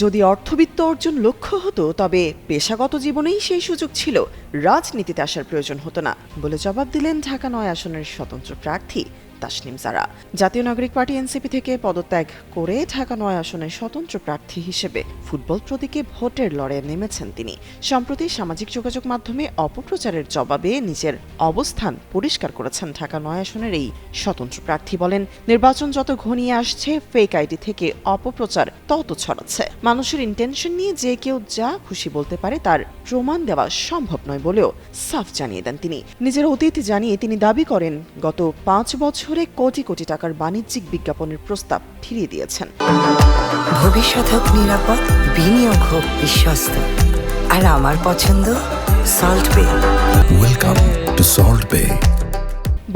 যদি অর্থবিত্ত অর্জন লক্ষ্য হতো তবে পেশাগত জীবনেই সেই সুযোগ ছিল, রাজনীতিতে আসার প্রয়োজন হতো না বলে জবাব দিলেন ঢাকা ৯ আসনের স্বতন্ত্র প্রার্থী তাসনিম জারা। জাতীয় নাগরিক পার্টি এনসিপি থেকে পদত্যাগ করে ঢাকা ৯ আসনের স্বতন্ত্র প্রার্থী হিসেবে ফুটবল প্রতীকে ভোটের লড়াইয়ে নেমেছেন তিনি। সম্প্রতি সামাজিক যোগাযোগ মাধ্যমে অপপ্রচারের জবাবে নিজের অবস্থান পরিষ্কার করেছেন ঢাকা ৯ আসনের এই স্বতন্ত্র প্রার্থী। বলেন, নির্বাচন যত ঘনিয়ে আসছে ফেক আইডি থেকে অপপ্রচার তত ছড়াচ্ছে। মানুষের ইন্টেনশন নিয়ে যে কেউ যা খুশি বলতে পারে তার প্রমাণ দেওয়া সম্ভব নয় বলেও সাফ জানিয়ে দেন তিনি। নিজের অতীত জানিয়ে তিনি দাবি করেন, গত ৫ বছরে কোটি কোটি টাকার বাণিজ্যিক বিজ্ঞাপনের প্রস্তাব ফিরিয়ে দিয়েছেন। ভবিষ্যৎ হোক নিরাপদ, বিনিয়োগ হোক বিশ্বস্ত, আর আমার পছন্দ সল্ট বে। ওয়েলকাম টু সল্ট বে।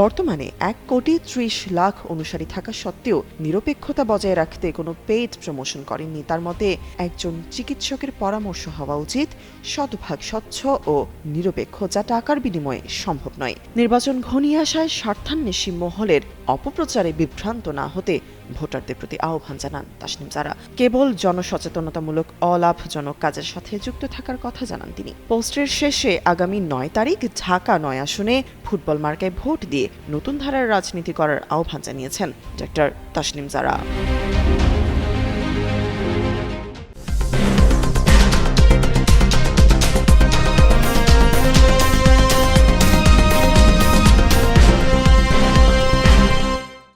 বর্তমানে ১,৩০,০০,০০০ অনুসারী থাকা সত্ত্বেও নিরপেক্ষতা বজায় রাখতে কোনো পেইড প্রমোশন করেননি। তার মতে, একজন চিকিৎসকের পরামর্শ হওয়া উচিত শতভাগ স্বচ্ছ ও নিরপেক্ষ, যা টাকার বিনিময়ে সম্ভব নয়। নির্বাচন ঘনিয়ে আসায় স্বার্থান্বেষী মহলের অপপ্রচারে বিভ্রান্ত না হতে ভোটারদের প্রতি আহ্বান জানান তাসনিম জারা। কেবল জনসচেতনতামূলক অলাভজনক কাজের সাথে যুক্ত থাকার কথা জানান তিনি। পোস্টের শেষে আগামী ৯ তারিখ ঢাকা ৯ আসনে ফুটবল মার্কায় ভোট দিয়ে নতুন ধারার রাজনীতি করার আহ্বান জানিয়েছেন ডক্টর তাসনিম জারা।